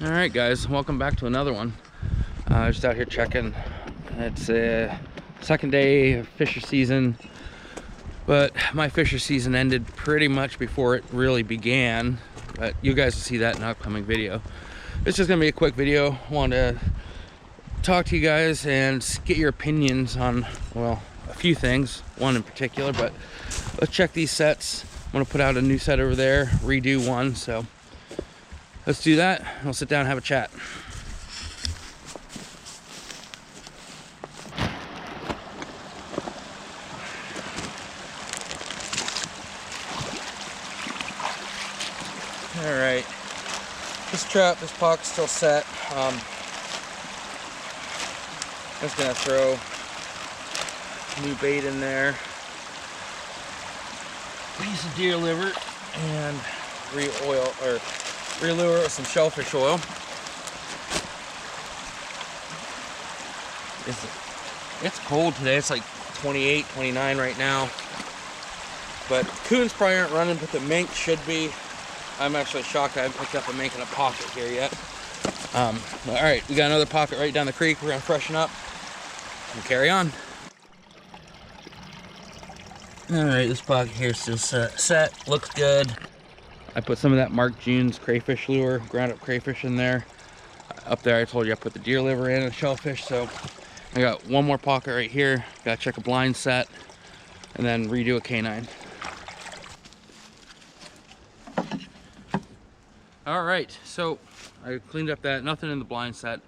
All right, guys, welcome back to another one. Just out here checking. It's a second day of fisher season, but my fisher season ended pretty much before it really began. But you guys will see that in an upcoming video. It's just gonna be a quick video. I want to talk to you guys and get your opinions on, well, a few things, one in particular, but let's check these sets. I'm gonna put out a new set over there, redo one, so let's do that. We'll sit down and have a chat. All right, this this pocket's still set. I'm just gonna throw new bait in there, piece of deer liver, and re-lure with some shellfish oil. It's cold today. It's like 28, 29 right now. But coons probably aren't running, but the mink should be. I'm actually shocked I haven't picked up a mink in a pocket here yet. All right, we got another pocket right down the creek. We're gonna freshen up and carry on. All right, this pocket here is still set, looks good. I put some of that Mark June's crayfish lure, ground up crayfish in there. Up there I told you I put the deer liver in and shellfish, so I got one more pocket right here. Gotta check a blind set and then redo a canine. All right, so I cleaned up that, nothing in the blind set.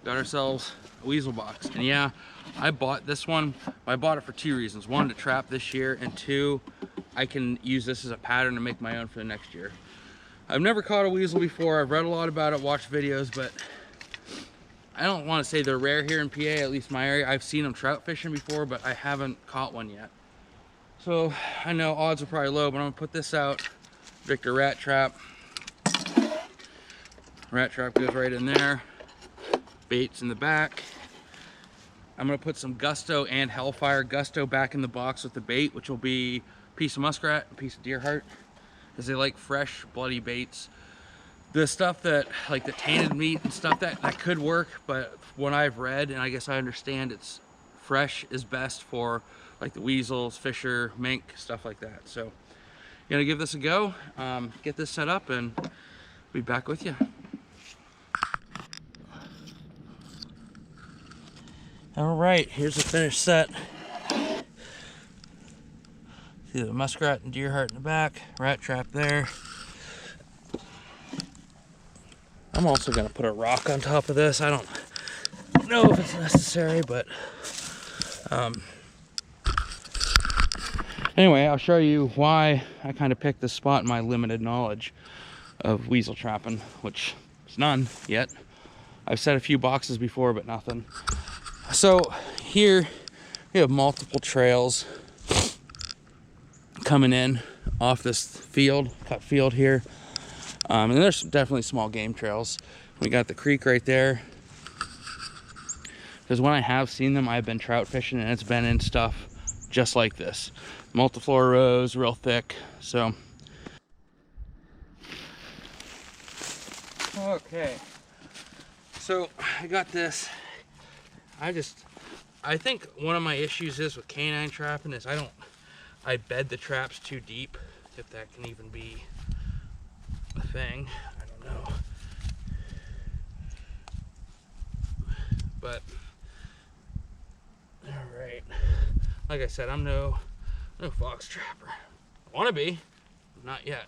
Got ourselves a weasel box. And yeah, I bought this one. I bought it for two reasons. One, to trap this year, and two, I can use this as a pattern to make my own for the next year. I've never caught a weasel before. I've read a lot about it, watched videos, but I don't want to say they're rare here in PA, at least my area. I've seen them trout fishing before, but I haven't caught one yet. So I know odds are probably low, but I'm gonna put this out. Victor rat trap. Rat trap goes right in there. Baits in the back. I'm gonna put some Gusto and Hellfire. Gusto back in the box with the bait, which will be a piece of muskrat, a piece of deer heart, because they like fresh, bloody baits. The stuff that, like the tainted meat and stuff, that could work, but what I've read, and I guess I understand, it's fresh is best for like the weasels, fisher, mink, stuff like that. So, gonna give this a go, get this set up, and be back with you. All right, here's the finished set. See the muskrat and deer heart in the back, rat trap there. I'm also gonna put a rock on top of this. I don't know if it's necessary, but anyway, I'll show you why I kind of picked this spot in my limited knowledge of weasel trapping, which is none yet. I've set a few boxes before, but nothing. So here we have multiple trails coming in off this field, cut field here. And there's definitely small game trails. We got the creek right there. Because when I have seen them, I've been trout fishing and it's been in stuff just like this. Multiflora rows, real thick, so. Okay, so I got this. I think one of my issues is with canine trapping is I bed the traps too deep, if that can even be a thing. I don't know. But, all right. Like I said, I'm no fox trapper. I want to be, not yet.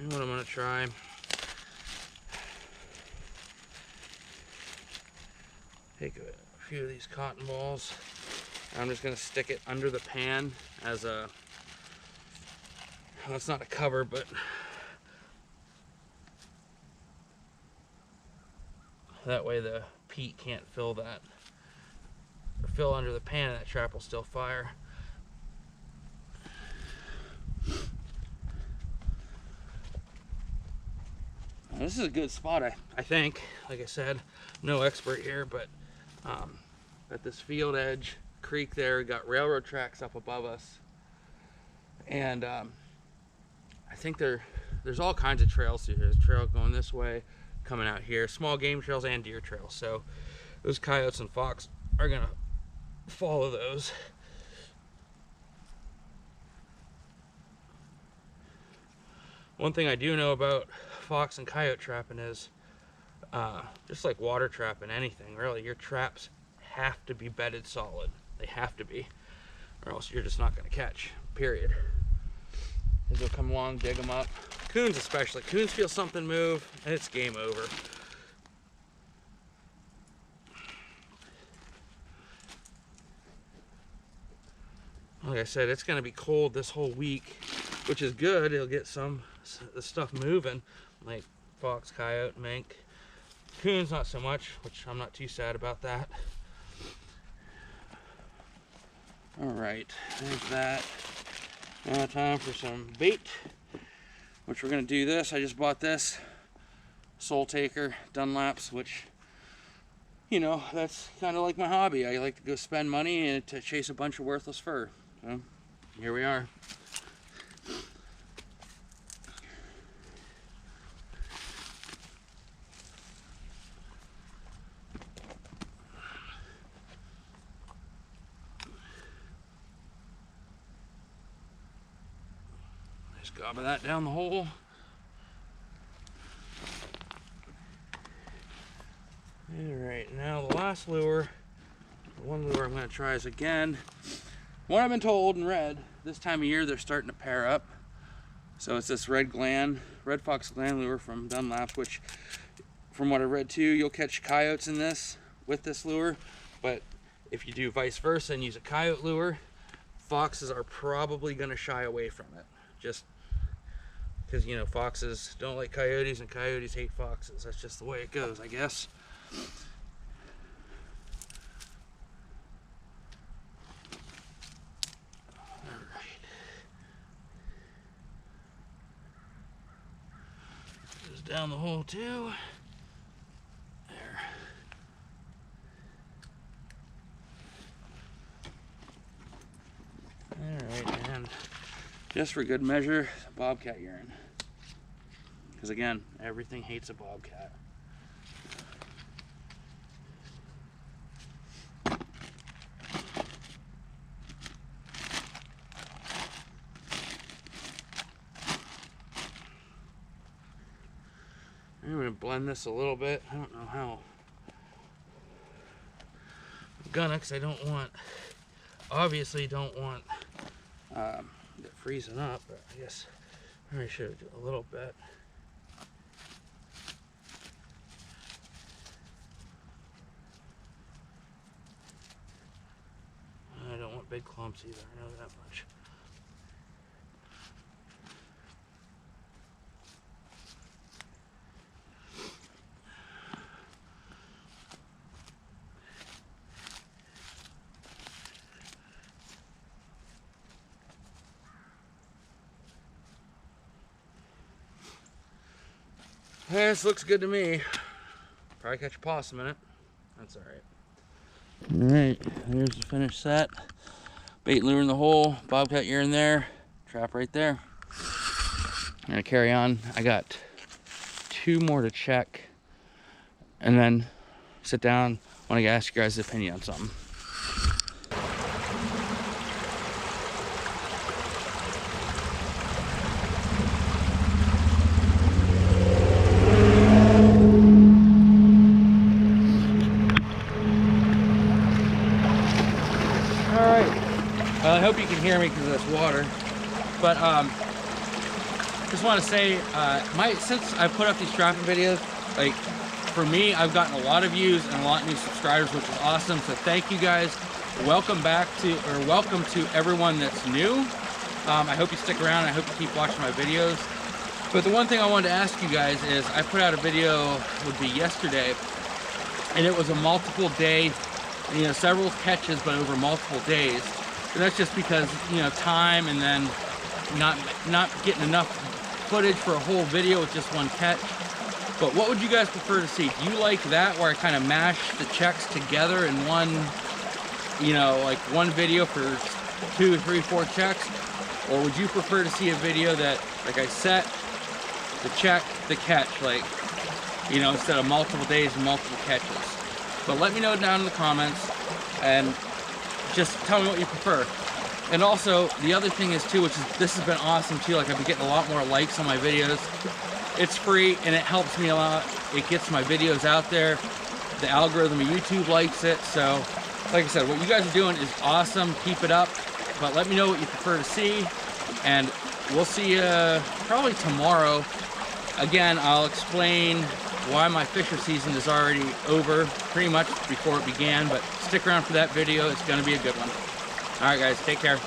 And what I'm gonna try, take a few of these cotton balls. I'm just gonna stick it under the pan as a, well, it's not a cover, but that way the peat can't fill that, or fill under the pan, and that trap will still fire. this is a good spot, I think. Like I said, no expert here, but at this field edge creek there, got railroad tracks up above us, and I think there's all kinds of trails through here. There's a trail going this way, coming out here, small game trails and deer trails. So those coyotes and fox are gonna follow those. One thing I do know about fox and coyote trapping is just like water trapping, anything really, your traps have to be bedded solid. They have to be, or else you're just not going to catch, period. They'll come along, dig them up. Coons especially. Coons feel something move and it's game over. Like I said, it's going to be cold this whole week, which is good. It'll get some the stuff moving, like fox, coyote, mink. Coons not so much, which I'm not too sad about that. All right, there's that. Now time for some bait, which we're gonna do this. I just bought this Soul Taker Dunlaps, which, you know, that's kind of like my hobby. I like to go spend money and to chase a bunch of worthless fur. So here we are. Just gobble that down the hole. Alright, now the last lure, the one lure I'm going to try is again, one I've been told and read, this time of year they're starting to pair up. So it's this red fox gland lure from Dunlap's, which from what I read too, you'll catch coyotes in this with this lure, but if you do vice versa and use a coyote lure, foxes are probably going to shy away from it. Just because, you know, foxes don't like coyotes and coyotes hate foxes. That's just the way it goes, I guess. Alright. Goes down the hole too. There. Alright, and just for good measure, bobcat urine. Because again, everything hates a bobcat. I'm going to blend this a little bit. I don't know how. I'm gonna, because I don't want, obviously don't want it freezing up, but I guess I should do a little bit. I don't want big clumps either, I know that much. Yeah, this looks good to me. Probably catch a possum in it. That's alright. Alright, here's the finished set. Bait lure in the hole, bobcat urine there, trap right there. I'm gonna carry on. I got 2 more to check and then sit down. I want to ask you guys' opinion on something. I hope you can hear me because of this water, but just want to say, since I put up these trapping videos, like for me, I've gotten a lot of views and a lot of new subscribers, which is awesome. So thank you guys. Welcome to everyone that's new. I hope you stick around. I hope you keep watching my videos. But the one thing I wanted to ask you guys is, I put out a video, would be yesterday, and it was a multiple day, you know, several catches, but over multiple days. And that's just because, you know, time, and then not getting enough footage for a whole video with just one catch. But what would you guys prefer to see? Do you like that where I kind of mash the checks together in one, you know, like one video for 2, 3, 4 checks? Or would you prefer to see a video that, like, I set the check, the catch, like, you know, instead of multiple days and multiple catches? But let me know down in the comments and just tell me what you prefer. And also, the other thing is too, which is, this has been awesome too, like I've been getting a lot more likes on my videos. It's free and it helps me a lot. It gets my videos out there. The algorithm of YouTube likes it. So, like I said, what you guys are doing is awesome. Keep it up. But let me know what you prefer to see. And we'll see you probably tomorrow. Again, I'll explain why my fisher season is already over, pretty much before it began. But stick around for that video. It's going to be a good one. All right, guys, take care.